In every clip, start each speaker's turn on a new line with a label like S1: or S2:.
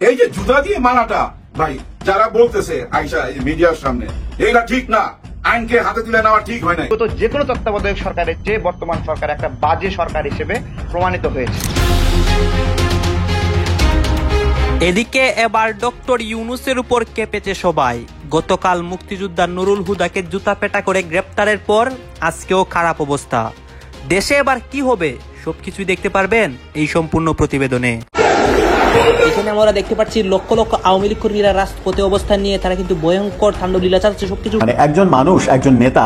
S1: এই যে জুতা দিয়ে মারাটা ভাই যারা বলতেছে আইসা মিডিয়ার সামনে এইটা ঠিক না, আইনকে হাতে তুলে নেওয়া ঠিক হয় না।
S2: তো যে কোনো তত্ত্বাবধায়ক সরকারের চেয়ে বর্তমান সরকার একটা বাজে সরকার হিসেবে প্রমাণিত হয়েছে।
S3: এদিকে এবার ডক্টর ইউনূসের উপর কেঁপেছে সবাই। গতকাল মুক্তিযোদ্ধা নুরুল হুদাকে জুতা পেটা করে গ্রেপ্তারের পর আজকেও খারাপ অবস্থা। দেশে এবার কি হবে সবকিছুই দেখতে পারবেন এই সম্পূর্ণ প্রতিবেদনে।
S4: এখানে আমরা দেখতে পাচ্ছি লক্ষ লক্ষ আওয়ামী লীগ কর্মীরা রাজপথে অবস্থান নিয়ে তারা কিন্তু ভয়ঙ্কর তাণ্ডব লীলা চালাচ্ছে সবকিছু।
S5: মানে একজন মানুষ, একজন নেতা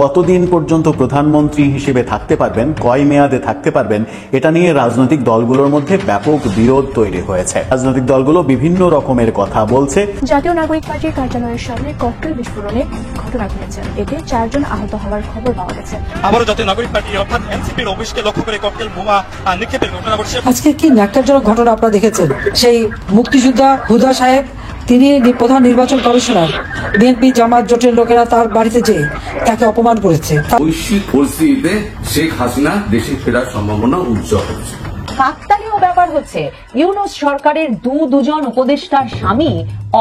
S5: কতদিন পর্যন্ত প্রধানমন্ত্রী হিসেবে থাকতে পারবেন, কয় মেয়াদে থাকতে পারবেন, এটা নিয়ে রাজনৈতিক দলগুলোর মধ্যে ব্যাপক বিরোধ তৈরি হয়েছে। রাজনৈতিক দলগুলো বিভিন্ন রকমের কথা বলছে।
S6: জাতীয় নাগরিক পার্টির কার্যালয়ের সামনে ককটেল বিস্ফোরণে ঘটনা ঘটেছে, এতে 4 জন আহত হওয়ার খবর পাওয়া গেছে।
S7: আবারও জাতীয় নাগরিক পার্টি অর্থাৎ এনসিপির অফিসকে লক্ষ্য করে ককটেল বোমা নিক্ষেপের ঘটনা ঘটছে।
S8: আজকে কি ন্যাক্কারজনক ঘটনা আপনারা দেখেছেন। সেই মুক্তিযোদ্ধা হুদা সাহেব, তিনি প্রধান নির্বাচন কমিশনার, বিএনপি জামাত জোটের লোকেরা তার বাড়িতে যেয়ে তাকে অপমান করেছে।
S9: বৈশ্বিক পরিস্থিতিতে শেখ হাসিনা দেশে ফেরার সম্ভাবনা উজ্জ্বল হচ্ছে।
S10: কাকতালীয় ব্যাপার হচ্ছে ইউনূস সরকারের দুজন উপদেষ্টার স্বামী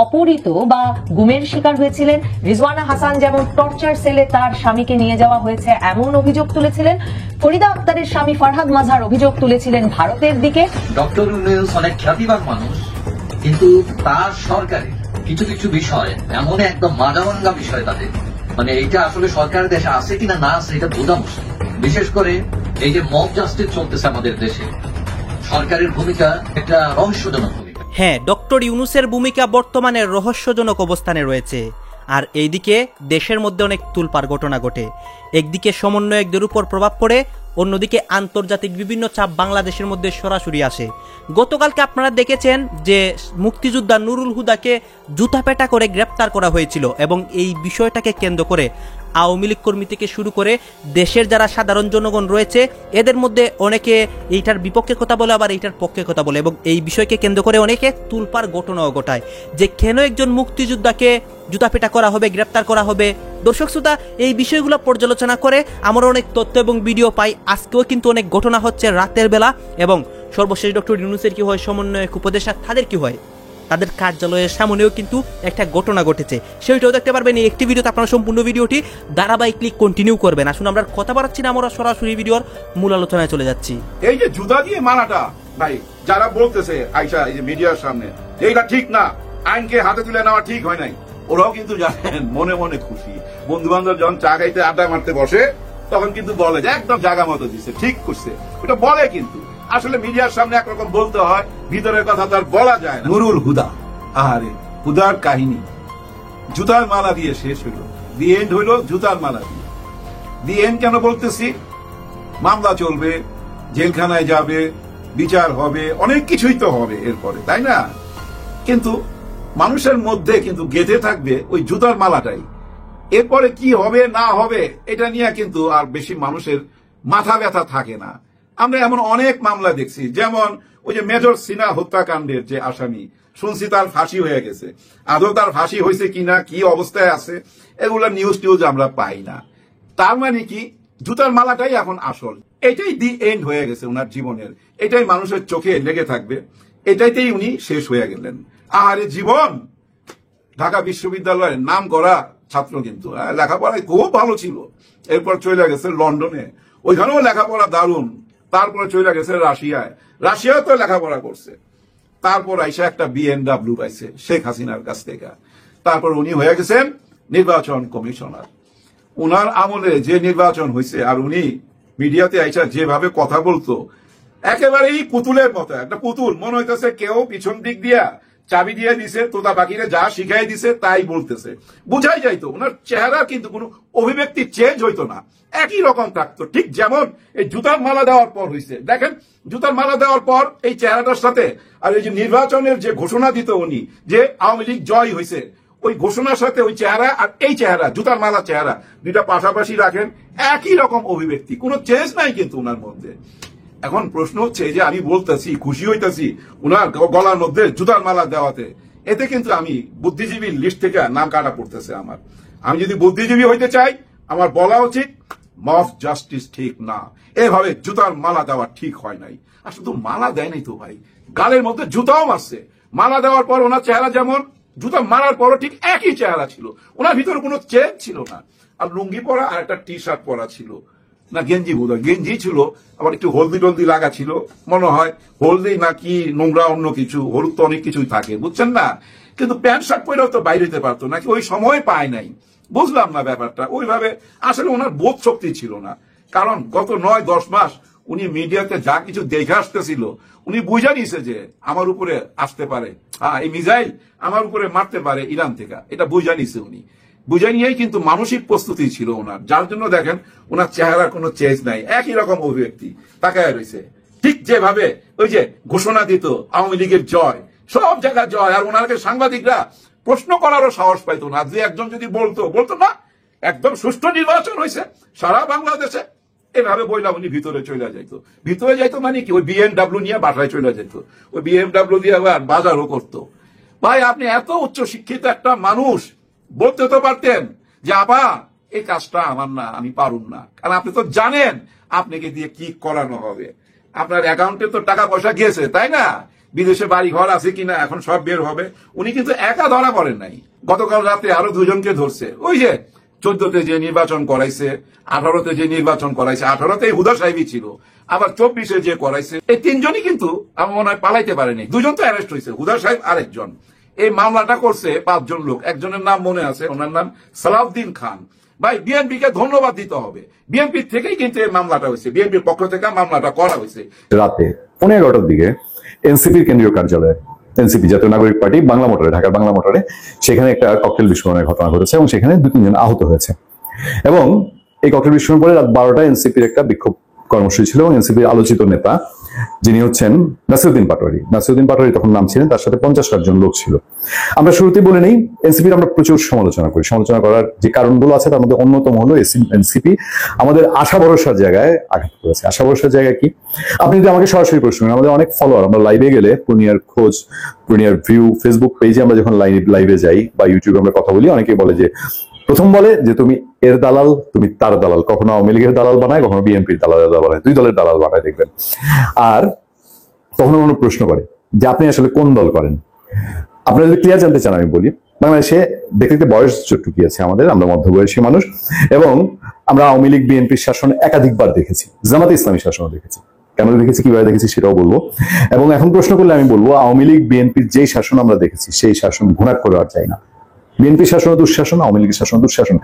S10: অপহৃত বা গুমের শিকার হয়েছিলেন। রিজওয়ানা হাসান যেমন টর্চার সেলে তার স্বামীকে নিয়ে যাওয়া হয়েছে এমন অভিযোগ তুলেছিলেন, ফরিদা আক্তারের স্বামী ফরহাদ মাজহার অভিযোগ তুলেছিলেন ভারতের দিকে।
S11: ডক্টর ইউনূস অনেক খ্যাতিবান মানুষ, কিন্তু তার সরকারে কিছু কিছু বিষয় এমন একদম মাঝামাঙ্গা বিষয় তাদের, মানে এটা আসলে সরকারের দেশে আছে কিনা না আছে এটা বোঝা মুশকিল। বিশেষ করে এই যে মব জাস্টিস চলতেছে আমাদের দেশে, সরকারের ভূমিকা একটা রহস্যজনক ভূমিকা।
S3: হ্যাঁ, ডক্টর ইউনূসের ভূমিকা বর্তমানে রহস্যজনক অবস্থানে রয়েছে। আর এইদিকে দেশের মধ্যে অনেক তুলপাড় ঘটনা ঘটে। একদিকে সমন্বয়কদের উপর প্রভাব পড়ে, অন্যদিকে আন্তর্জাতিক বিভিন্ন চাপ বাংলাদেশের মধ্যে সরাসরি আসে। গতকালকে আপনারা দেখেছেন যে মুক্তিযোদ্ধা নুরুল হুদাকে জুতা পেটা করে গ্রেপ্তার করা হয়েছিল, এবং এই বিষয়টাকে কেন্দ্র করে আওয়ামী লীগ কর্মী থেকে শুরু করে দেশের যারা সাধারণ জনগণ রয়েছে এদের মধ্যে অনেকে এইটার বিপক্ষে কথা বলে, আবার এইটার পক্ষে কথা বলে, এবং এই বিষয়কে কেন্দ্র করে অনেকে তুলপাড় ঘটনাও ঘটায় যে কেন একজন মুক্তিযোদ্ধাকে জুতাপেটা করা হবে, গ্রেপ্তার করা হবে। দর্শক শ্রোতা, এই বিষয়গুলো পর্যালোচনা করে আমরা অনেক তথ্য এবং ভিডিও পাই। আজকেও কিন্তু অনেক ঘটনা হচ্ছে রাতের বেলা, এবং সর্বশেষ ডক্টর ইউনূসের কি হয়, সমন্বয়ক উপদেষ্টা তাদের কি হয়, তাদের কার্যালয়ের সামনেও কিন্তু একটা ঘটনা ঘটেছে, সেইটাও দেখতে পারবেন এই একটি ভিডিওতে। আপনারা সম্পূর্ণ ভিডিওটি ধারাবাহিক কন্টিনিউ করবেন। আসুন আমরা কথা বাড়াচ্ছি না, আমরা সরাসরি ভিডিওর মূল আলোচনায় চলে যাচ্ছি।
S1: এই যে জুতা দিয়ে মারাটা ভাই যারা বলতেছে আইসা এই যে মিডিয়ার সামনে এইটা ঠিক না, আইনকে হাতে তুলে নেওয়া ঠিক হয় নাই, ওরাও কিন্তু জানেন মনে মনে খুশি। বন্ধু বান্ধব যখন চা খাইতে আড্ডা মারতে বসে তখন কিন্তু বলে যে একদম জায়গা মতো দিচ্ছে, ঠিক করছে, ওটা বলে। কিন্তু আসলে মিডিয়ার সামনে একরকম বলতে হয়, ভিতরের কথা তার বলা যায় না। নুরুল হুদা, আরে হুদার কাহিনী জুতার মালা দিয়ে শেষ হইল। দি এন্ড হইল জুতার মালা দিয়ে। দি এন্ড কেন বলতেছি? মামলা চলবে, জেলখানায় যাবে, বিচার হবে, অনেক কিছুই তো হবে এরপরে, তাই না? কিন্তু মানুষের মধ্যে কিন্তু গেঁথে থাকবে ওই জুতার মালাটাই। এরপরে কি হবে না হবে এটা নিয়ে কিন্তু আর বেশি মানুষের মাথা ব্যথা থাকে না। আমরা এমন অনেক মামলা দেখছি, যেমন ওই যে মেজর সিনহা হত্যাকাণ্ডের যে আসামি, শুনছি তার ফাঁসি হয়ে গেছে। আদৌ তার ফাঁসি হয়েছে কিনা, কি অবস্থায় আছে, এগুলা নিউজ টিউজ আমরা পাই না। তার মানে কি, জুতার মালাটাই এখন আসল। এটাই দি এন্ড হয়ে গেছে ওনার জীবনের, এটাই মানুষের চোখে লেগে থাকবে, এটাইতেই উনি শেষ হয়ে গেলেন। আহারে জীবন! ঢাকা বিশ্ববিদ্যালয়ের নাম করা ছাত্র, কিন্তু লেখাপড়ায় খুব ভালো ছিল। এরপর চলে গেছে লন্ডনে, ওইখানেও লেখাপড়া দারুণ। তারপরে চলে গেছে রাশিয়ায়, রাশিয়াও তো লেখাপড়া করছে। তারপর আইসা একটা BMW পাইছে শেখ হাসিনার কাছ থেকে। তারপর উনি হয়ে গেছেন নির্বাচন কমিশনার। উনার আমলে যে নির্বাচন হয়েছে, আর উনি মিডিয়াতে আইসা যেভাবে কথা বলতো, একেবারেই পুতুলের মতো, একটা পুতুল মনে হইতেছে কেউ পিছন দিক দিয়া চাবি দিয়ে দিছে, তোতা পাখিরে যা শিখাই দিছে তাই বলতেছে। বুঝাই যাইতো ওনার চেহারা কিন্তু কোনো অভিব্যক্তি চেঞ্জ হইতো না, একই রকম থাকতো। ঠিক যেমন এই জুতার মালা দেওয়ার পর হয়েছে, দেখেন জুতার মালা দেওয়ার পর এই চেহারাটার সাথে, আর এই যে নির্বাচনের যে ঘোষণা দিত উনি যে আওয়ামী লীগ জয় হয়েছে, ওই ঘোষণার সাথে ওই চেহারা আর এই চেহারা, জুতার মালা চেহারা, দুইটা পাশাপাশি রাখেন, একই রকম অভিব্যক্তি, কোনো চেঞ্জ নাই কিন্তু ওনার মধ্যে। এখন প্রশ্ন হচ্ছে যে আমি বলতেছি, খুশি হইতেছি উনার গলার মধ্যে জুতার মালা দেওয়াতে, এতে কিন্তু আমি বুদ্ধিজীবীর লিস্ট থেকে নাম কাটা পড়তেছে আমার। আমি যদি বুদ্ধিজীবী হইতে চাই, আমার বলা উচিত মব জাস্টিস ঠিক না, এভাবে জুতার মালা দেওয়া ঠিক হয় নাই। আর শুধু মালা দেয় নাই তো ভাই, গালের মধ্যে জুতাও মারছে। মালা দেওয়ার পর ওনার চেহারা যেমন, জুতা মারার পরও ঠিক একই চেহারা ছিল, ওনার ভিতরে কোনো চেঞ্জ ছিল না। আর লুঙ্গি পরা আর একটা টি শার্ট পরা ছিল, না গেঞ্জি বোধহয় গেঞ্জি ছিল, আবার একটু হলদি টলদি লাগা ছিল মনে হয়, হলদি নাকি নোংরা অন্য কিছু, হলুদ তো অনেক কিছুই থাকে বুঝছেন না, কিন্তু প্যান্ট শার্ট পরেও তো বাইরে যেতে পারতো নাকি ওই সময় পায় নাই, বুঝলাম না ব্যাপারটা। ওইভাবে আসলে ওনার বোধ শক্তি ছিল না, কারণ গত 9-10 মাস উনি মিডিয়াতে যা কিছু দেখে আসতেছিল, উনি বুঝা নিছে যে আমার উপরে আসতে পারে, এই মিসাইল আমার উপরে মারতে পারে ইরান থেকে, এটা বুঝা নিছে উনি। বুঝে নিয়েই কিন্তু মানসিক প্রস্তুতি ছিল ওনার, যার জন্য দেখেন ওনার চেহারার কোনো চেঞ্জ নাই, একই রকম অভিব্যক্তি তাকায় রয়েছে, ঠিক যেভাবে ওই যে ঘোষণা দিত আওয়ামী লীগের জয়, সব জায়গায় জয়, আর ওনাকে সাংবাদিকরা প্রশ্ন করারও সাহস পাইতো না। যে একজন যদি বলতো না একদম সুষ্ঠু নির্বাচন হয়েছে সারা বাংলাদেশে, এভাবে বইলা উনি ভিতরে চলে যাইতো মানে কি ওই BMW নিয়ে বাসায় চলে যেত, ওই BMW দিয়ে আবার বাজারও করতো। ভাই আপনি এত উচ্চ শিক্ষিত একটা মানুষ, বলতে তো পারতেন যে আপা এই কাজটা আমার না, আমি পারুম না, কারণ আপনি তো জানেন আপনাকে দিয়ে কি করানো হবে, আপনার অ্যাকাউন্টে তো টাকা পয়সা গিয়েছে তাই না, বিদেশে বাড়ি ঘর আছে কিনা এখন সব বের হবে। উনি কিন্তু একা ধরা পড়েন নাই, গতকাল রাতে আরো 2 জনকে ধরছে, ওই যে 14তে যে নির্বাচন করাইছে, 18তে যে নির্বাচন করাইছে, 18তে হুদা সাহেবই ছিল, আবার 24-এ যে করাইছে, এই 3 জনই কিন্তু আমার মনে হয় পালাইতে পারেনি, 2 জন তো অ্যারেস্ট হয়েছে, হুদা সাহেব আরেকজন। এই মামলাটা করছে 5 জন লোক, একজনের নাম মনে আছে, ওনার নাম সালাউদ্দিন খান। ভাই বিএনপি কে ধন্যবাদ দিতে হবে, বিএনপি থেকেই কিন্তু এই মামলাটা হয়েছে, বিএনপির পক্ষ থেকে মামলাটা করা হয়েছে।
S12: রাতে 11টার দিকে এনসিপির কেন্দ্রীয় কার্যালয়ে, এনসিপি জাতীয় নাগরিক পার্টি বাংলা মোটরে, ঢাকার বাংলা মোটরে, সেখানে একটা ককটেল বিস্ফোরণের ঘটনা ঘটেছে এবং সেখানে 2-3 জন আহত হয়েছে। এবং এই ককটেল বিস্ফোরণ পরে রাত 12টায় এনসিপির একটা বিক্ষোভ কর্মসূচি ছিল এবং এনসিপির আলোচিত নেতা যিনি হচ্ছেন নাসিরউদ্দিন পাটোয়ারি তখন নাম ছিলেন, তার সাথে 50-60 জন লোক ছিল। আমরা শুরুতেই বলে নেই, এনসিপির আমরা প্রচুর সমালোচনা করি, সমালোচনা করার যে কারণগুলো আছে তার মধ্যে অন্যতম হলো এনসিপি আমাদের আশা ভরসার জায়গায় আঘাত করেছে। আশা ভরসার জায়গায় কি, আপনি যদি আমাকে সরাসরি প্রশ্ন করেন, আমাদের অনেক ফলোয়ার, আমরা লাইভে গেলে পূর্ণিয়ার খোঁজ, পূর্ণিয়ার ভিউ ফেসবুক পেজে আমরা যখন লাইভে যাই বা ইউটিউবে আমরা কথা বলি, অনেকেই বলে যে, প্রথম বলে যে তুমি এর দালাল, তুমি তার দালাল, কখনো আওয়ামী লীগের দালাল বানায়, কখনো বিএনপির দালাল বানায়, 2 দলের দালাল বানায় দেখবেন। আর কখনো কোনো প্রশ্ন করে যে আপনি আসলে কোন দল করেন। আপনারা যদি ক্লিয়ার জানতে চান আমি বলি, বাংলাদেশে দেখতে বয়স যতটুকু আছে আমাদের, আমরা মধ্যবয়সী মানুষ, এবং আমরা আওয়ামী লীগ বিএনপির শাসন একাধিকবার দেখেছি, জামাতে ইসলামী শাসনও দেখেছি, কেন দেখেছি কিভাবে দেখেছি সেটাও বলবো। এবং এখন প্রশ্ন করলে আমি বলবো আওয়ামী লীগ বিএনপির যেই শাসন আমরা দেখেছি সেই শাসন ঘুণাক করে আর চাই না। বিএনপি শাসন দুঃশাসন, আওয়ামী লীগের শাসন দুঃশাসন।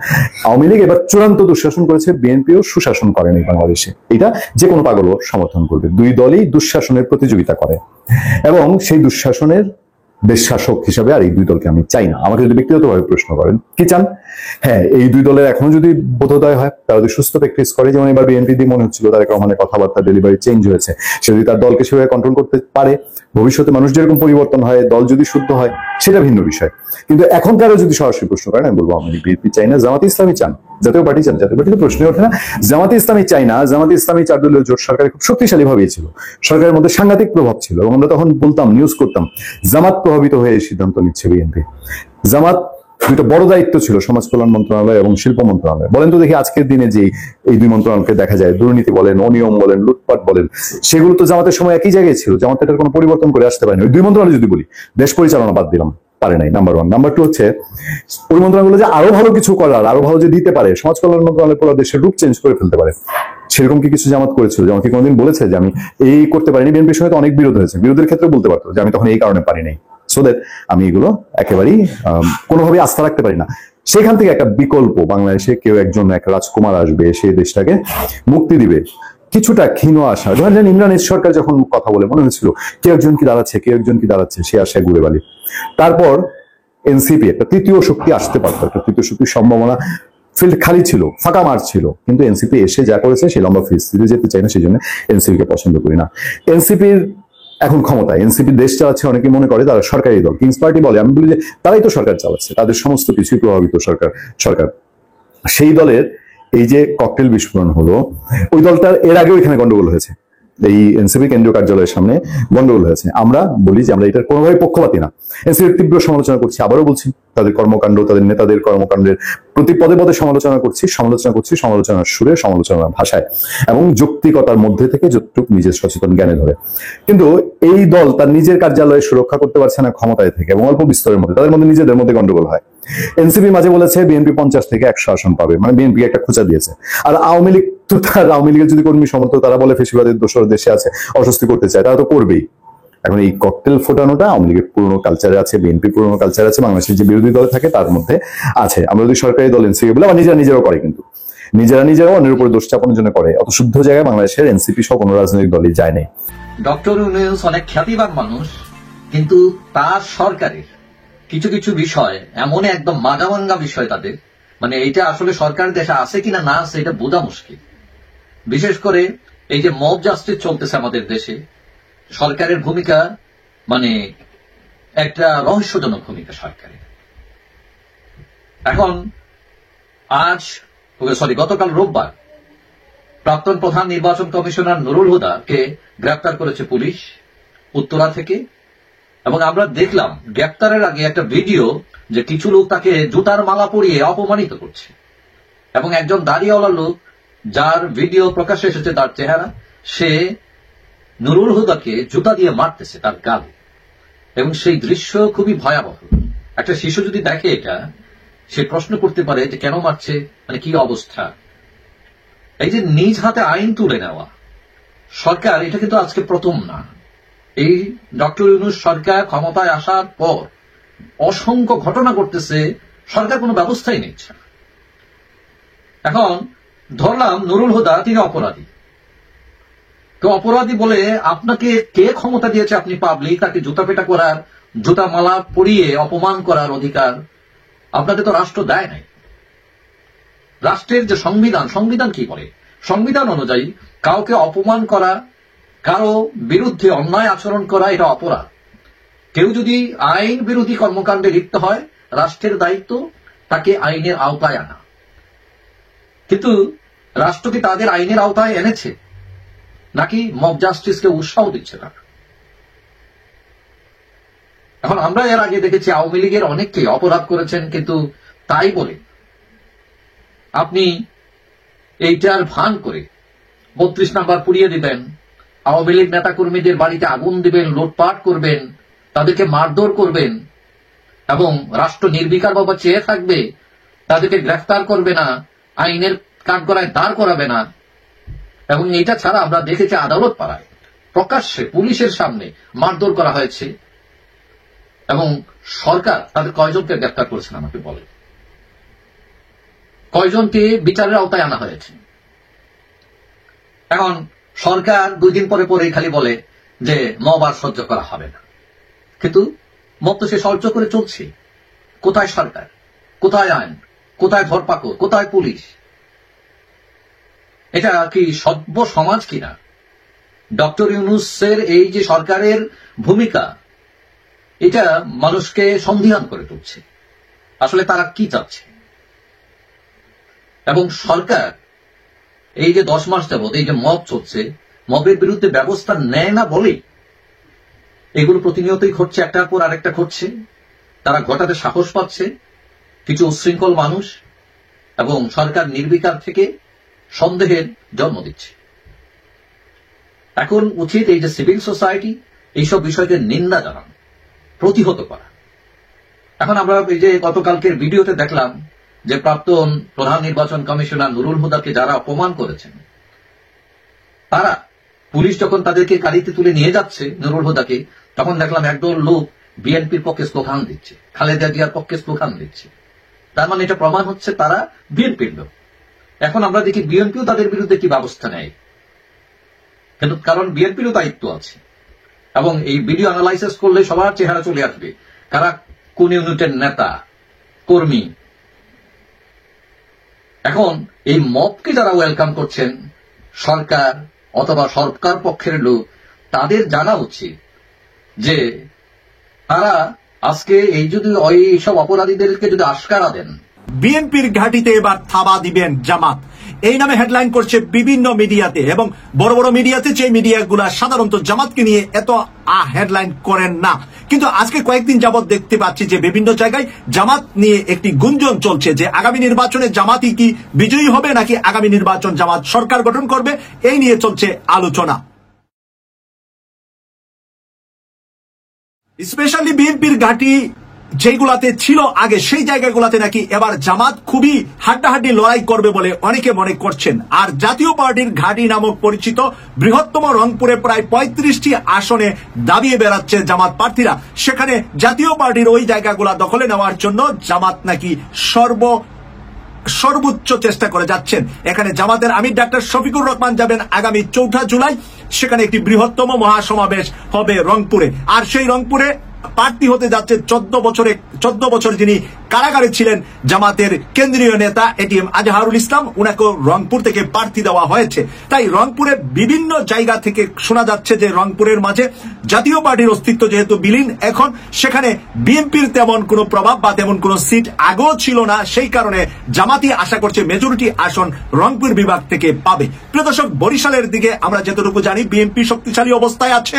S12: আওয়ামী লীগ এবার চূড়ান্ত দুঃশাসন করেছে, বিএনপিও সুশাসন করেনি বাংলাদেশে, এটা যে কোনো পাগলও সমর্থন করবে। 2 দলই দুঃশাসনের প্রতিযোগিতা করে এবং সেই দুঃশাসনের দেশ শাসক হিসাবে আর এই 2 দলকে আমি চাই না। আমাকে যদি ব্যক্তিগতভাবে প্রশ্ন করেন কি চান, হ্যাঁ এই 2 দলের এখনো যদি বোধোদয় হয়, তারা যদি সুস্থ প্র্যাকটিস করে, যেমন এবার বিএনপি দিয়ে মনে হচ্ছিল তারেক রহমানের কথাবার্তা ডেলিভারি চেঞ্জ হয়েছে, সে যদি তার দলকে সেভাবে কন্ট্রোল করতে পারে, ভবিষ্যতে মানুষ যেরকম পরিবর্তন হয়, দল যদি শুদ্ধ হয়, সেটা ভিন্ন বিষয়। কিন্তু এখনকারও যদি সরাসরি প্রশ্ন করেন, আমি বলবো আওয়ামী লীগ বিএনপি চাই না, জামাতে ইসলামী চান, জাতীয় পার্টি চান, জাতীয় পার্টিতে প্রশ্নই ওঠে না। জামাতে ইসলামী চাই না, জামাতে ইসলামী 4 দলীয় জোট সরকারে খুব শক্তিশালী ভাবেই ছিল, সরকারের মধ্যে সাংঘাতিক প্রভাব ছিল, এবং আমরা তখন বলতাম, নিউজ করতাম, জামাত প্রভাবিত হয়ে এই সিদ্ধান্ত নিচ্ছে বিএনপি। জামাত 2টা বড় দায়িত্ব ছিল, সমাজ কল্যাণ মন্ত্রণালয় এবং শিল্প মন্ত্রণালয়। বলেন তো দেখি আজকের দিনে যে এই 2 মন্ত্রণালয়কে দেখা যায়, দুর্নীতি বলেন, অনিয়ম বলেন, লুটপাট বলেন, সেগুলো তো জামাতের সময় একই জায়গায় ছিল, জামাত এটার কোনো পরিবর্তন করে আসতে পারেনি। ওই 2 মন্ত্রণালয় যদি বলি, দেশ পরিচালনা বাদ দিলাম, পারে নাই, নাম্বার 1। নাম্বার 2 হচ্ছে ওই মন্ত্রণালয়গুলো যে আরো ভালো কিছু করার, আরো ভালো যে দিতে পারে, সমাজ কল্যাণ মন্ত্রণালয় পুরো দেশের রূপ চেঞ্জ করে ফেলতে পারে, সেরকম কি কিছু জামাত করেছিল? জামাত কি কোনোদিন বলেছে যে আমি এই করতে পারিনি? বিএনপির সঙ্গে তো অনেক বিরোধ হয়েছে, বিরোধের ক্ষেত্রে বলতে পারতো যে আমি তখন এই কারণে পারি নাই, সো দ্যাট আমি এগুলো একেবারেই কোনোভাবেই আস্থা রাখতে পারি না। সেখান থেকে একটা বিকল্প, বাংলাদেশে কেউ একজন এক রাজকুমার আসবে, সেই দেশটাকে মুক্তি দিবে, কিছুটা ক্ষীণ আশা। ধরেন ইমরান সরকার যখন কথা বলে মনে হয়েছিল কেউ একজন কি দাঁড়াচ্ছে, সে আশায় ঘুরে বালি। তারপর এনসিপি একটা 3য় শক্তি আসতে পারতো, একটা 3য় শক্তির সম্ভাবনা ফিল্ড খালি ছিল, ফাঁকা মার ছিল, কিন্তু এনসিপি এসে যা করেছে সে লম্বা ফিস দিতে যেতে চাই না, সেই জন্য এনসিপি কে পছন্দ করি না। এনসিপির এখন ক্ষমতায়, এনসিপি দেশ চালাচ্ছে, অনেকে মনে করে তারা সরকারি দল, কিংস পার্টি বলে, আমি বলি যে তারাই তো সরকার চালাচ্ছে, তাদের সমস্ত কিছুই প্রভাবিত সরকার। সেই দলের এই যে ককটেল বিস্ফোরণ হলো, ওই দলটার এর আগেও এখানে গন্ডগোল হয়েছে, এই এনসিপি কেন্দ্রীয় কার্যালয়ের সামনে গন্ডগোল হয়েছে। আমরা বলি যে আমরা এটার কোনোভাবে পক্ষপাতী না, এনসিপির তীব্র সমালোচনা করছি, আবারও বলছি তাদের কর্মকাণ্ড, তাদের নেতাদের কর্মকাণ্ডের প্রতি পদে পদে সমালোচনা করছি, সমালোচনার সুরে, সমালোচনার ভাষায় এবং যৌক্তিকতার মধ্যে থেকে যতটুকু নিজের সচেতন জ্ঞানে ধরে। কিন্তু এই দল তার নিজের কার্যালয়ে সুরক্ষা করতে পারছে না ক্ষমতায় থেকে, এবং অল্প বিস্তরের মধ্যে তাদের মধ্যে নিজেদের মধ্যে গন্ডগোল হয়। এনসিপি মাঝে বলেছে বিএনপি 50 থেকে 100 আসন পাবে, মানে বিএনপি একটা খোঁচা দিয়েছে। আর আওয়ামী লীগ তো তার আওয়ামী লীগের যদি কর্মী সমর্থক তারা বলে ফেসিবাদের দোসর দেশে আছে, অস্বস্তি করতে চায়, তারা তো করবেই। এখন এই ককটেল ফোটানোটা আওয়ামী লীগের পুরনো কালচারে আছে, বিএনপির পুরনো কালচার আছে, বাংলাদেশের যে বিরোধী দল থাকে তার মধ্যে আছে। আমরা যদি সরকারি দল এনসিপি বলে আবার নিজেরাও করে, কিন্তু নিজেরাও অন্যের উপর দোষ চাপানোর জন্য করে। অত শুদ্ধ জায়গায় বাংলাদেশের এনসিপি সহ কোনো রাজনৈতিক দলই যায় নাই।
S11: ডক্টর ইউনূস অনেক খ্যাতিবান মানুষ, কিন্তু তার সরকারের কিছু কিছু বিষয় এমন একদম মাঝামাঙ্গা বিষয় তাদের, মানে এইটা আসলে সরকার দেশে আছে কিনা না আছে এটা বোঝা মুশকিল। বিশেষ করে এই যে মব জাস্টিস চলতেছে আমাদের দেশে, সরকারের ভূমিকা মানে একটা রহস্যজনক ভূমিকা সরকারের। এখন গতকাল রোববার প্রাক্তন প্রধান নির্বাচন কমিশনার নুরুল হুদাকে গ্রেপ্তার করেছে পুলিশ উত্তরা থেকে, এবং আমরা দেখলাম গ্রেপ্তারের আগে একটা ভিডিও যে কিছু লোক তাকে জুতার মালা পরিয়ে অপমানিত করছে, এবং একজন দাড়িওয়ালা লোক যার ভিডিও প্রকাশ্যে এসেছে তার চেহারা, সে নুরুল হুদাকে জুতা দিয়ে মারতেছে তার গালে, এবং সেই দৃশ্য খুবই ভয়াবহ। একটা শিশু যদি দেখে এটা, সে প্রশ্ন করতে পারে যে কেন মারছে, মানে কি অবস্থা। এই যে নিজ হাতে আইন তুলে নেওয়া সরকার, এটা কিন্তু আজকে প্রথম না। এই ডক্টর ইউনূস সরকার ক্ষমতায় আসার পর অসংখ্য ঘটনা ঘটতেছে, সরকার কোনো ব্যবস্থাই নিচ্ছে না। এখন ধরলাম নুরুল হুদা তিনি অপরাধী, তো অপরাধী বলে আপনাকে কে ক্ষমতা দিয়েছে আপনি পাবলিক তাকে জুতা পেটা করার, জুতা মালা পরিয়ে অপমান করার অধিকার? আপনাদের তো রাষ্ট্র দেয় নাই। রাষ্ট্রের যে সংবিধান কি করে? সংবিধান অনুযায়ী কাউকে অপমান করা, কারো বিরুদ্ধে অন্যায় আচরণ করা এটা অপরাধ। কেউ যদি আইন বিরোধী কর্মকাণ্ডে লিপ্ত হয়, রাষ্ট্রের দায়িত্ব তাকে আইনের আওতায় আনা। কিন্তু রাষ্ট্র কি তাদের আইনের আওতায় এনেছে, নাকি মব জাস্টিসকে উৎসাহ দিচ্ছে তারা? এখন আমরা এর আগে দেখেছি আওয়ামী লীগের অনেককেই অপরাধ করেছেন, কিন্তু তাই বলে আপনি এইটার ভান করে 32 নাম্বার পুড়িয়ে দিবেন, আওয়ামী লীগ নেতা কর্মীদের বাড়িতে আগুন দিবেন, লুটপাট করবেন, তাদেরকে মারধর করবেন, এবং রাষ্ট্র নির্বিকার ভাবে চেয়ে থাকবে, তাদেরকে গ্রেফতার করবে না, আইনের কাঠগড়ায় দাঁড় করাবে না। এবং এটা ছাড়া আমরা দেখেছি আদালত পাড়ায় প্রকাশ্যে পুলিশের সামনে মারধর করা হয়েছে, এবং সরকার তাদের কয়জনকে গ্রেফতার করেছেন আমাকে বলে, কয়জনকে বিচারের আওতায় আনা হয়েছে। এখন সরকার 2 দিন পরে পরে খালি বলে যে মব আর সহ্য করা হবে না, কিন্তু মব তো সে সহ্য করে চলছে। কোথায় সরকার, কোথায় আইন, কোথায় ধরপাকড়, কোথায় পুলিশ? এটা কি সভ্য সমাজ কিনা? ডক্টর ইউনূসের এই যে সরকারের ভূমিকা, এটা মানুষকে সন্দিহান করে তুলছে আসলে তারা কি চাচ্ছে। এবং সরকার এই যে 10 মাস যাবৎ এই যে মব চলছে, মবের বিরুদ্ধে ব্যবস্থা নেয় না বলেই এগুলো প্রতিনিয়তই ঘটছে, একটার পর আরেকটা ঘটছে। তারা ঘটাতে সাহস পাচ্ছে কিছু উচ্ছৃঙ্খল মানুষ, এবং সরকার নির্বিকার থেকে সন্দেহের জন্ম দিচ্ছে। এখন উচিত এই যে সিভিল সোসাইটি এইসব বিষয়কে নিন্দা জানানো, প্রতিহত করা। এখন আমরা এই যে গতকালকের ভিডিওতে দেখলাম যে প্রাক্তন প্রধান নির্বাচন কমিশনার নুরুল হুদাকে যারা অপমান করেছেন, তারা পুলিশ যখন তাদেরকে গাড়িতে তুলে নিয়ে যাচ্ছে নুরুল হুদাকে, তখন দেখলাম একদল লোক বিএনপির পক্ষে স্লোগান দিচ্ছে, খালেদা জিয়ার পক্ষে স্লোগান দিচ্ছে। তার মানে এটা প্রমাণ হচ্ছে তারা বিএনপির লোক। এখন আমরা দেখি বিএনপিও তাদের বিরুদ্ধে কি ব্যবস্থা নেয়, কিন্তু কারণ বিএনপিরও দায়িত্ব আছে, এবং এই ভিডিও অ্যানালাইসিস করলে সবার চেহারা চলে আসবে কারা কোন ইউনিটের নেতা কর্মী। এখন এই মবকে যারা ওয়েলকাম করছেন, সরকার অথবা সরকার পক্ষের লোক, তাদের জানা উচিত যে তারা আজকে এই যদি এইসব অপরাধীদেরকে যদি আশকারা দেন,
S13: বিএনপির ঘাঁটিতে এবার থাবা দিবেন জামাত। এই নামে হেডলাইন করছে বিভিন্ন মিডিয়াতে, এবং বড় বড় মিডিয়াতে যে মিডিয়াগুলা সাধারণত জামাতকে নিয়ে এত হেডলাইন করেন না, কিন্তু আজকে কয়েকদিন যাবত দেখতে পাচ্ছি যে বিভিন্ন জায়গায় জামাত নিয়ে একটি গুঞ্জন চলছে যে আগামী নির্বাচনে জামাতই কি বিজয়ী হবে নাকি আগামী নির্বাচন জামাত সরকার গঠন করবে, এই নিয়ে চলছে আলোচনা। স্পেশালি বিএনপির ঘাঁটি যেগুলাতে ছিল আগে সেই জায়গাগুলাতে নাকি এবার জামাত খুবই হাড্ডাহাড্ডি লড়াই করবে বলে অনেকে মনে করছেন। আর জাতীয় পার্টির ঘাঁটি নামক পরিচিত বৃহত্তম রংপুরে প্রায় 35টি আসনে দাবিয়ে বেড়াচ্ছে জামাত প্রার্থীরা। সেখানে জাতীয় পার্টির ওই জায়গাগুলা দখলে নেওয়ার জন্য জামাত নাকি সর্বোচ্চ চেষ্টা করে যাচ্ছেন। এখানে জামাতের আমির ডাক্তার শফিকুর রহমান যাবেন আগামী 4 জুলাই, সেখানে একটি বৃহত্তম মহাসমাবেশ হবে রংপুরে। আর সেই রংপুরে প্রার্থী হতে যাচ্ছে 14 বছর যিনি কারাগারে ছিলেন জামাতের কেন্দ্রীয় নেতা এটিএম আজহারুল ইসলাম, উনাকে রংপুর থেকে প্রার্থী দেওয়া হয়েছে। তাই রংপুরে বিভিন্ন জায়গা থেকে শোনা যাচ্ছে যে রংপুরের মাঝে জাতীয় পার্টির অস্তিত্ব যেহেতু বিলীন, এখন সেখানে বিএনপির তেমন কোনো প্রভাব বা তেমন কোনো সিট আগেও ছিল না, সেই কারণে জামাতই আশা করছে মেজরিটি আসন রংপুর বিভাগ থেকে পাবে। প্রিয় দর্শক, বরিশালের দিকে আমরা যতটুকু জানি বিএনপি শক্তিশালী অবস্থায় আছে।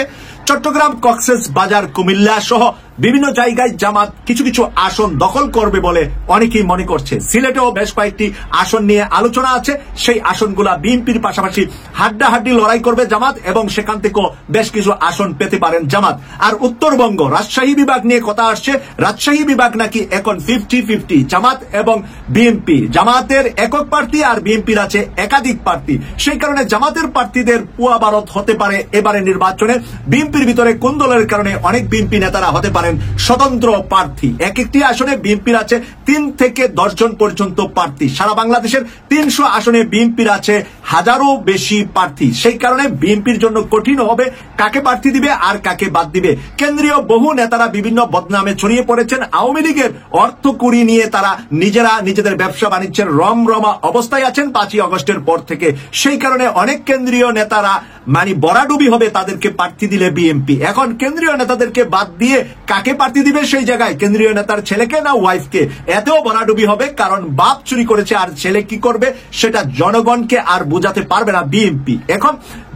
S13: চট্টগ্রাম, কক্সেস বাজার, কুমিল্লা সহ বিভিন্ন জায়গায় জামাত কিছু কিছু আসন দখল করবে বলে অনেকেই মনে করছে। সিলেটেও বেশ কয়েকটি আসন নিয়ে আলোচনা আছে, সেই আসনগুলা বিএনপির পাশাপাশি হাড্ডাহাড্ডি লড়াই করবে জামাত এবং সেখান থেকেও বেশ কিছু আসন পেতে পারেন জামাত। আর উত্তরবঙ্গ রাজশাহী বিভাগ নিয়ে কথা আসছে, রাজশাহী বিভাগ নাকি এখন 50-50 জামাত এবং বিএনপি। জামাতের একক প্রার্থী আর বিএনপির আছে একাধিক প্রার্থী, সেই কারণে জামাতের প্রার্থীদের পুয়া ভারত হতে পারে এবারে নির্বাচনে। বিএনপির ভিতরে কোন্দলের কারণে অনেক বিএনপি নেতারা হতে পারে স্বতন্ত্র প্রার্থী। এক একটি আসনে বিএনপির আছে 3 থেকে 10 জন পর্যন্ত প্রার্থী। সারা বাংলাদেশের 300 আসনে বিএনপির আছে 1000-ও বেশি প্রার্থী। সেই কারণে বিএনপির জন্য কঠিন হবে কাকে প্রার্থী দিবে আর কাকে বাদ দিবে। কেন্দ্রীয় বহু নেতারা বিভিন্ন বদনামে ছড়িয়ে পড়েছেন। আওয়ামী লীগের অর্থ কুড়ি নিয়ে তারা নিজেদের ব্যবসা বাণিজ্যের রমরমা অবস্থায় আছেন 5ই আগস্টের পর থেকে। সেই কারণে অনেক কেন্দ্রীয় নেতারা বরাডুবি হবে তাদেরকে প্রার্থী দিলে বিএনপি। এখন কেন্দ্রীয় নেতাদেরকে বাদ দিয়ে কাকে প্রার্থী দিবে সেই জায়গায় কেন্দ্রীয় নেতার ছেলেকে না ওয়াইফকে, এতেও বরাডুবি হবে। কারণ বাপ চুরি করেছে আর ছেলে কি করবে সেটা জনগণকে আর বোঝাতে পারবে না বিএনপি। এখন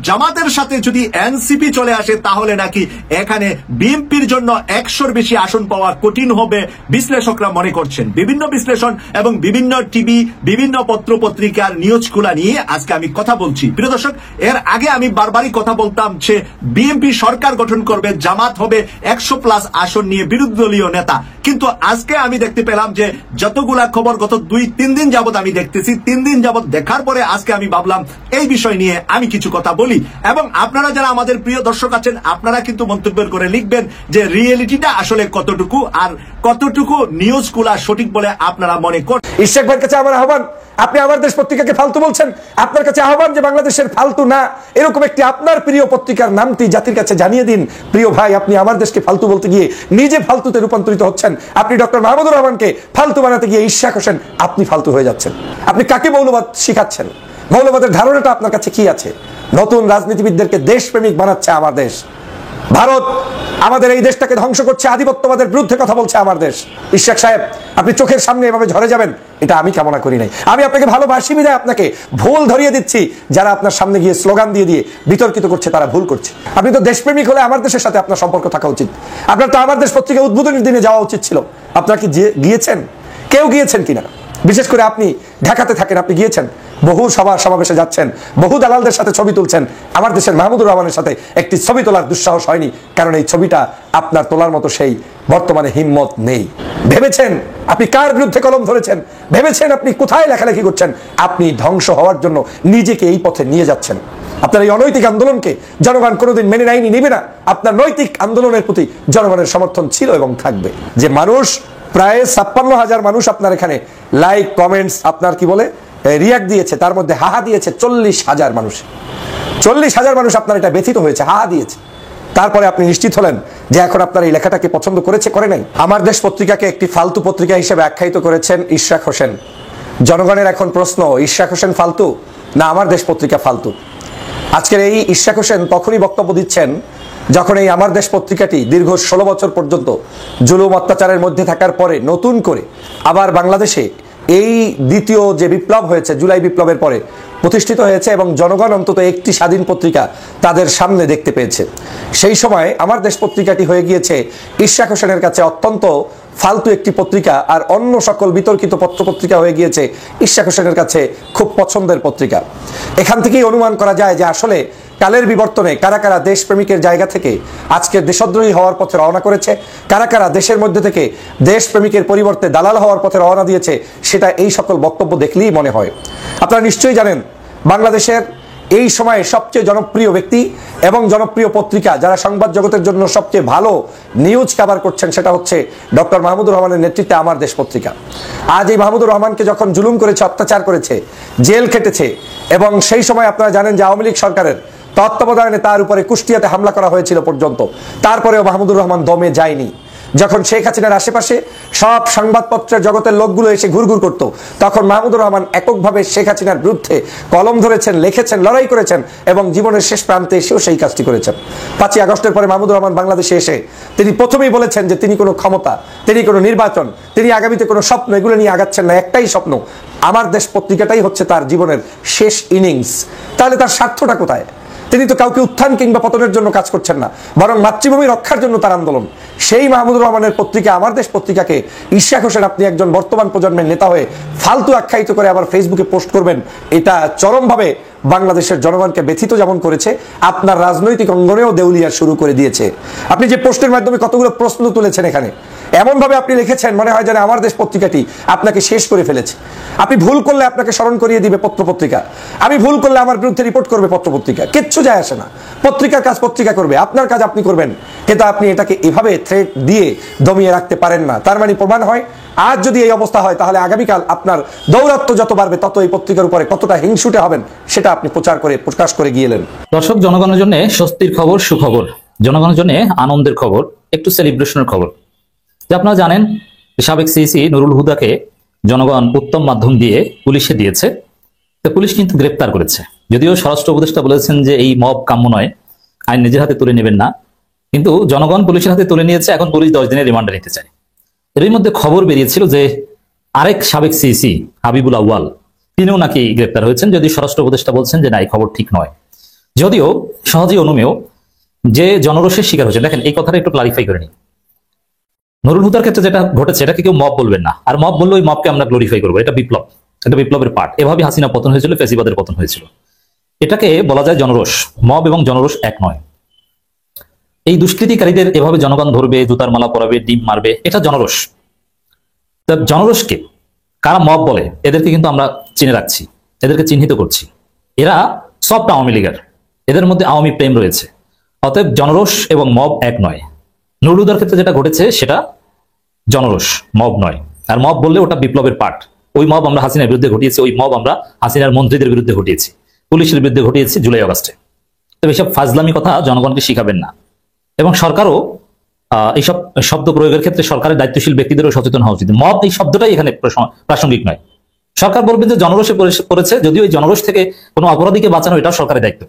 S13: জামাতের সাথে যদি এনসিপি চলে আসে তাহলে নাকি এখানে বিএনপির জন্য 100-র বেশি আসন পাওয়া কঠিন হবে বিশ্লেষকরা মনে করছেন। বিভিন্ন বিশ্লেষণ এবং বিভিন্ন টিভি, বিভিন্ন পত্র পত্রিকার নিউজগুলা নিয়ে আজকে আমি কথা বলছি। প্রিয় দর্শক, এর আগে আমি বারবারই কথা বলতাম যে বিএনপি সরকার গঠন করবে, জামাত হবে 100+ আসন নিয়ে বিরোধী দলীয় নেতা। কিন্তু আজকে আমি দেখতে পেলাম যে যতগুলা খবর গত 2-3 দিন যাবত আমি দেখতেছি, 3 দিন যাবত দেখার পরে আজকে আমি ভাবলাম এই বিষয় নিয়ে আমি কিছু কথা বলি। এবং আপনারা যারা আমাদের প্রিয় দর্শক আছেন আপনারা কিন্তু মন্তব্য করে লিখবেন যে রিয়েলিটিটা আসলে কতটুকু আর কতটুকু নিউজগুলা সঠিক বলে আপনারা মনে করেন।
S14: ইশাক ভাইয়ের কাছে আমার আহ্বান, আপনি আমার দেশ পত্রিকাকে ফালতু বলছেন, আপনার কাছে আহ্বান যে বাংলাদেশের ফালতু না এরকম একটি আপনার প্রিয় পত্রিকার নামটি জাতির কাছে জানিয়ে দিন। প্রিয় ভাই, আপনি আমার দেশকে ফালতু বলতে গিয়ে নিজে ফালতুতে রূপান্তরিত হচ্ছেন। আপনি ডক্টর মাহমুদুর রহমানকে ফালতু বানাতে গিয়ে ইশাক হোসেন আপনি ফালতু হয়ে যাচ্ছেন। আপনি কাকে মৌলবাদ শিখাচ্ছেন? মৌলবাদের ধারণাটা আপনার কাছে কি আছে? নতুন রাজনীতিবিদদেরকে দেশপ্রেমিক বানাচ্ছে আমার দেশ। ভারত আমাদের এই দেশটাকে ধ্বংস করছে, আধিপত্যবাদের বিরুদ্ধে কথা বলছে আমার দেশ। ইশাক সাহেব, আপনি চোখের সামনে এভাবে ঝরে যাবেন এটা আমি কামনা করি নাই। আমি আপনাকে ভালোবাসি বিধায় আপনাকে ভুল ধরিয়ে দিচ্ছি। যারা আপনার সামনে গিয়ে স্লোগান দিয়ে দিয়ে বিতর্কিত করছে তারা ভুল করছে। আপনি তো দেশপ্রেমিক হলে আমার দেশের সাথে আপনার সম্পর্ক থাকা উচিত। আপনার তো আমার দেশ পত্রিকা উদ্বোধনের দিনে যাওয়া উচিত ছিল। আপনার কি গিয়েছেন? কেউ গিয়েছেন কিনা? বিশেষ করে আপনি ঢাকাতে থাকেন, আপনি গিয়েছেন, বহু সভা সমাবেশে যাচ্ছেন, বহু দালালদের সাথে ছবি তুলছেন। আমার দেশের মাহমুদুর রহমানের সাথে একটি ছবি তোলার দুঃসাহস হয়নি, কারণ এই ছবিটা আপনার তোলার মতো সেই বর্তমানে হিম্মত নেই। ভেবেছেন আপনি কার বিরুদ্ধে কলম ধরেছেন? ভেবেছেন আপনি কোথায় লেখালেখি করছেন? আপনি ধ্বংস হওয়ার জন্য নিজেকে এই পথে নিয়ে যাচ্ছেন। আপনার এই অনৈতিক আন্দোলনকে জনগণ কোনোদিন মেনে নেয়নি, নেবে না। আপনার নৈতিক আন্দোলনের প্রতি জনগণের সমর্থন ছিল এবং থাকবে। যে মানুষ প্রায় 56,000 মানুষ আপনার এখানে লাইক, কমেন্টস, আপনার কি বলে রিয়াক্ট দিয়েছে, তার মধ্যে হাহা দিয়েছে 40,000 মানুষ। 40,000 মানুষ আপনার এটা ব্যথিত হয়েছে, হাহা দিয়েছে। তারপরে আপনি নিশ্চিত হলেন যে এখন আপনার এই লেখাটাকে পছন্দ করেছে, করে নাই। আমার দেশ পত্রিকাকে একটি ফালতু পত্রিকা হিসেবে আখ্যায়িত করেছেন ইশরাক হোসেন। জনগণের এখন প্রশ্ন, ইশরাক হোসেন ফালতু না আমার দেশ পত্রিকা ফালতু? আজকের এই ইশরাক হোসেন তখনই বক্তব্য দিচ্ছেন যখন এই আমার দেশ পত্রিকাটি দীর্ঘ 16 বছর পর্যন্ত জুলুম অত্যাচারের মধ্যে থাকার পরে নতুন করে আবার বাংলাদেশে এই দ্বিতীয় যে বিপ্লব হয়েছে জুলাই বিপ্লবের পরে প্রতিষ্ঠিত হয়েছে এবং জনগণ অন্তত একটি স্বাধীন পত্রিকা তাদের সামনে দেখতে পেয়েছে। সেই সময় আমার দেশ পত্রিকাটি হয়ে গিয়েছে ইশরাক হোসেনের কাছে অত্যন্ত ফালতু একটি পত্রিকা, আর অন্য সকল বিতর্কিত পত্রপত্রিকা হয়ে গিয়েছে ইশরাক হোসেনের কাছে খুব পছন্দের পত্রিকা। এখান থেকেই অনুমান করা যায় যে আসলে কালের বিবর্তনে কারা কারা দেশপ্রেমিকের জায়গা থেকে আজকে দেশদ্রোহী হওয়ার পথে রওনা করেছে, কারা কারা দেশের মধ্যে থেকে দেশপ্রেমিকের পরিবর্তে দালাল হওয়ার পথে রওনা দিয়েছে, সেটা এই সকল বক্তব্য দেখলেই মনে হয়। আপনারা নিশ্চয়ই জানেন বাংলাদেশের এই সময়ে সবচেয়ে জনপ্রিয় ব্যক্তি এবং জনপ্রিয় পত্রিকা যারা সংবাদ জগতের জন্য সবচেয়ে ভালো নিউজ কভার করছেন সেটা হচ্ছে ডক্টর মাহমুদুর রহমানের নেতৃত্বে আমার দেশ পত্রিকা। আজ এই মাহমুদুর রহমানকে যখন জুলুম করেছে, অত্যাচার করেছে, জেল খেটেছে, এবং সেই সময় আপনারা জানেন যে আওয়ামী লীগ সরকারের তত্ত্বাবধানে তার উপরে কুষ্টিয়াতে হামলা করা হয়েছিল পর্যন্ত, তারপরেও মাহমুদুর রহমান দমে যায়নি। যখন শেখ হাসিনার আশেপাশে সব সংবাদপত্রের জগতের লোকগুলো এসে ঘুরঘুর করত, তখন মাহমুদুর রহমান এককভাবে শেখ হাসিনার বিরুদ্ধে কলম ধরেছেন, লিখেছেন, লড়াই করেছেন এবং জীবনের শেষ প্রান্তে এসেও সেই কাজটি করেছেন। 5ই আগস্টের পরে মাহমুদুর রহমান বাংলাদেশে এসে তিনি প্রথমেই বলেছেন যে তিনি কোনো ক্ষমতা, তিনি কোনো নির্বাচন, তিনি আগামীতে কোনো স্বপ্ন এগুলো নিয়ে আগাচ্ছেন না। একটাই স্বপ্ন, আমার দেশ পত্রিকাটাই হচ্ছে তার জীবনের শেষ ইনিংস। তাহলে তার স্বার্থটা কোথায়? তিনি তো কাউকে উত্থান কিংবা পতনের জন্য কাজ করছেন না, বরং মাতৃভূমি রক্ষার জন্য তার আন্দোলন। সেই মাহমুদুর রহমানের পত্রিকা আমার দেশ পত্রিকাকে ইশরাক হোসেন আপনি একজন বর্তমান প্রজন্মের নেতা হয়ে ফালতু আখ্যায়িত করে আবার ফেসবুকে পোস্ট করবেন, এটা চরমভাবে বাংলাদেশের জনগণকে ব্যথিত যেমন করেছে, আপনার রাজনৈতিক অঙ্গনেও দেউলিয়া শুরু করে দিয়েছে। আপনি যে পোস্টের মাধ্যমে কতগুলো প্রশ্ন তুলেছেন, এখানে এমনভাবে আপনি লিখেছেন মনে হয় যেন আমার দেশ পত্রিকাটি আপনাকে শেষ করে ফেলেছে। আপনি ভুল করলে আপনাকে স্মরণ করিয়ে দিবে পত্রপত্রিকা, আমি ভুল করলে আমার বিরুদ্ধে রিপোর্ট করবে পত্রপত্রিকা, কিচ্ছু যায় আসে না। পত্রিকার কাজ পত্রিকা করবে, আপনার কাজ আপনি করবেন, কিন্তু আপনি এটাকে এভাবে থ্রেট দিয়ে দমিয়ে রাখতে পারেন না। তার মানে প্রমাণ হয় আজ যদি এই অবস্থা হয় তাহলে আগামীকাল আপনার দৌরাত্ম্য যত বাড়বে তত এই পত্রিকার উপরে কতটা হিংসুটে হবেন সেটা আপনি প্রকাশ করে গিয়েলেন।
S15: দর্শক, জনগণের জন্য স্বস্তির খবর, সুখবর, জনগণের জন্য আনন্দের খবর, একটু সেলিব্রেশনের খবর। যে আপনারা জানেন সাবেক সিইসি নুরুল হুদাকে জনগণ উত্তম মাধ্যম দিয়ে পুলিশে দিয়েছে, তো পুলিশ কিন্তু গ্রেপ্তার করেছে। যদিও স্বরাষ্ট্র উপদেষ্টা বলেছেন যে এই মব কাম্য নয়, আইন নিজের হাতে তুলে নেবেন না, কিন্তু জনগণ পুলিশের হাতে তুলে নিয়েছে। এখন পুলিশ 10 দিনের রিমান্ডে নিতে চায়। এর মধ্যে খবর বেরিয়েছিল যে আরেক সাবেক সিইসি হাবিবুল আউয়াল তিনিও নাকি গ্রেপ্তার হয়েছেন, যদিও স্বরাষ্ট্র উপদেষ্টা বলছেন যে না, এই খবর ঠিক নয়। যদিও সহজেই অনুমেয় যে জনরোষের শিকার হয়েছে। দেখেন, এই কথাটা একটু ক্লারিফাই করে নিই। নুরুল হুদার ক্ষেত্রে যেটা ঘটেছে এটাকে কেউ মব বলবেন না, আর মব বললে ওই মবকে আমরা গ্লোরিফাই করবো। এটা বিপ্লব, এটা বিপ্লবের পার্ট। এভাবে হাসিনা পতন হয়েছিল, ফেসিবাদের পতন হয়েছিল। এটাকে বলা যায় জনরোষ। মব এবং জনরোষ এক নয়। এই দুষ্কৃতিকারীদের এভাবে জনগণ ধরবে, জুতার মালা পরাবে, ডিম মারবে, এটা জনরোষ। জনরোষকে কারা মব বলে এদেরকে কিন্তু আমরা চিনে রাখছি, এদেরকে চিহ্নিত করছি। এরা সবটা আওয়ামী লীগের, এদের মধ্যে আওয়ামী প্রেম রয়েছে। অতএব জনরোষ এবং মব এক নয়। নুরুল হুদার ক্ষেত্রে যেটা ঘটেছে সেটা জনরোষ, মব নয়। আর মব বললে ওটা বিপ্লবের পার্ট। ওই মব আমরা হাসিনার বিরুদ্ধে ঘটিয়েছি, ওই মব আমরা হাসিনার মন্ত্রীদের বিরুদ্ধে ঘটিয়েছি, পুলিশের বিরুদ্ধে ঘটিয়েছি জুলাই আগস্টে। তবে এসব ফাজলামি কথা জনগণকে শিখাবেন না। এবং সরকারও এইসব শব্দ প্রয়োগের ক্ষেত্রে সরকারের দায়িত্বশীল ব্যক্তিদেরও সচেতন হওয়া উচিত। মব এই শব্দটাই এখানে প্রাসঙ্গিক নয়। সরকার বলবে যে জনরোষে পড়েছে, যদিও এই জনরোষ থেকে কোনো অপরাধীকে বাঁচানো এটাও সরকারের দায়িত্ব।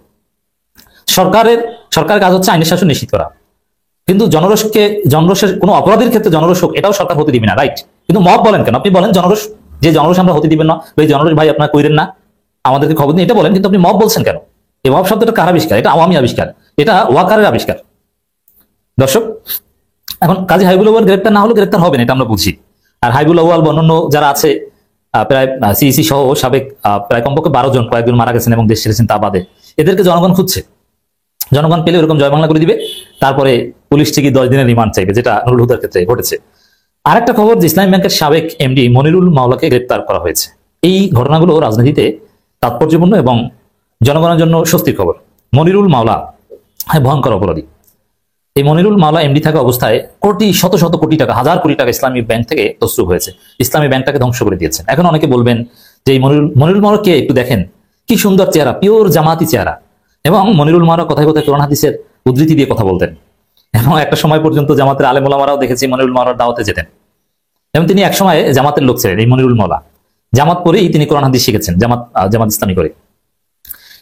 S15: সরকারের কাজ হচ্ছে আইনের শাসন নিশ্চিত করা, কিন্তু জনরোষের কোনো অপরাধীর ক্ষেত্রে জনরোষ হোক এটাও সরকার হতে দিবে না, রাইট? কিন্তু মব বলেন কেন? আপনি বলেন জনরোষ, যে জনরোষ আমরা হতে দিবেন না, ওই জনরোষ ভাই আপনারা কইরেন না, আমাদেরকে খবর দিন, এটা বলেন, কিন্তু আপনি মব বলছেন কেন? এই মব শব্দটা কার আবিষ্কার? এটা আওয়ামী আবিষ্কার, এটা ওয়াকারের আবিষ্কার। দর্শক, এখন কাজী হাবিবুল আউয়াল গ্রেপ্তার না হলে গ্রেপ্তার হবেন, এটা আমরা বুঝি। আর হাবিবুল আউয়াল অন্যান্য যারা আছে প্রায় সিইসি সহ সাবেক প্রায় কমপক্ষে 12 জন, কয়েকজন মারা গেছেন এবং দেশ ছেড়েছেন, তা বাদে এদেরকে জনগণ খুঁজছে। জনগণ পেলে এরকম জয় বাংলা করে দিবে, তারপরে পুলিশ ঠিকই 10 দিনের রিমান্ড চাইবে, যেটা নুরুল হুদার ক্ষেত্রে ঘটেছে। আরেকটা খবর যে ইসলামী ব্যাংকের সাবেক এমডি মনিরুল মাওলাকে গ্রেপ্তার করা হয়েছে। এই ঘটনাগুলো রাজনীতিতে তাৎপর্যপূর্ণ এবং জনগণের জন্য স্বস্তির খবর। মনিরুল মাওলা ভয়ঙ্কর অপরাধী। এই মনিরুল মাওলা এমডি থাকা অবস্থায় শত শত কোটি টাকা, হাজার কোটি টাকা ইসলামী ব্যাংক থেকে তসরুপ হয়েছে, ইসলামী ব্যাংকটাকে ধ্বংস করে দিয়েছেন। এখন অনেকে বলবেন যে এই মনিরুল মাওলা কে, একটু দেখেন কি সুন্দর চেহারা, পিওর জামাতি চেহারা। এবং মনিরুল মাওলা কথায় কথায় কোরআন হাদিসের উদ্ধৃতি দিয়ে কথা বলতেন, এবং একটা সময় পর্যন্ত জামাতের আলেম ওলামারাও দেখেছি মনিরুল মাওলার দাওয়াতে যেতেন। এবং তিনি একসময় জামাতের লোক ছিলেন। এই মনিরুল মাওলা জামাত পরেই তিনি কোরআন হাদিস শিখেছেন, জামাত ইসলামী করে।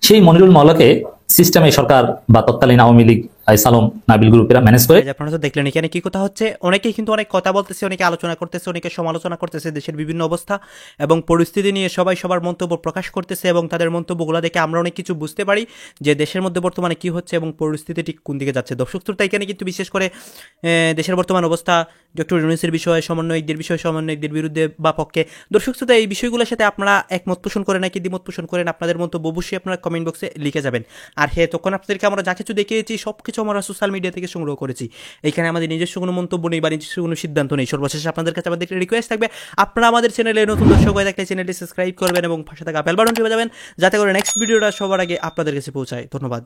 S15: সেই মনিরুল মাওলাকে সিস্টেমে সরকার বা তৎকালীন আওয়ামী লীগ সালম নাবিল গ্রুপেরা ম্যানেজ করে।
S3: আপনারা তো দেখলেন এখানে কি কথা হচ্ছে, অনেকেই কিন্তু অনেক কথা বলতেছে, অনেকে আলোচনা করতেছে, অনেকে সমালোচনা করতেছে দেশের বিভিন্ন অবস্থা এবং পরিস্থিতি নিয়ে সবাই সবার মন্তব্য প্রকাশ করতেছে এবং তাদের মন্তব্যগুলো দেখে আমরা অনেক কিছু বুঝতে পারি যে দেশের মধ্যে বর্তমানে কি হচ্ছে এবং পরিস্থিতি ঠিক কোন দিকে যাচ্ছে। দর্শক শ্রোতা, এখানে কিন্তু বিশেষ করে দেশের বর্তমান অবস্থা, ডক্টর ইউনূসের বিষয়ে, সমন্বয়কদের বিরুদ্ধে বা পক্ষে, দর্শক শ্রোতা এই বিষয়গুলোর সাথে আপনারা একমত পোষণ করেন নাকি দ্বিমত পোষণ করেন, আপনাদের মন্তব্য অবশ্যই আপনারা কমেন্ট বক্সে লিখে যাবেন। আর হ্যাঁ, তখন আপনাদেরকে আমরা যা কিছু দেখিয়েছি সব কিছু আমরা সোশ্যাল মিডিয়া থেকে সংগ্রহ করেছি, এখানে আমাদের নিজস্ব কোনো মন্তব্য নেই বা নিজস্ব কোনো সিদ্ধান্ত নেই। সর্বশেষে আপনাদের কাছে আমাদের রিকোয়েস্ট থাকবে, আপনারা আমাদের চ্যানেলে নতুন দর্শক হয়ে থাকলে চ্যানেলটি সাবস্ক্রাইব করবেন এবং পাশে থাকা বেল বাটনটি বাজাবেন যাতে করে নেক্সট ভিডিওটা সবার আগে আপনাদের কাছে পৌঁছায়। ধন্যবাদ।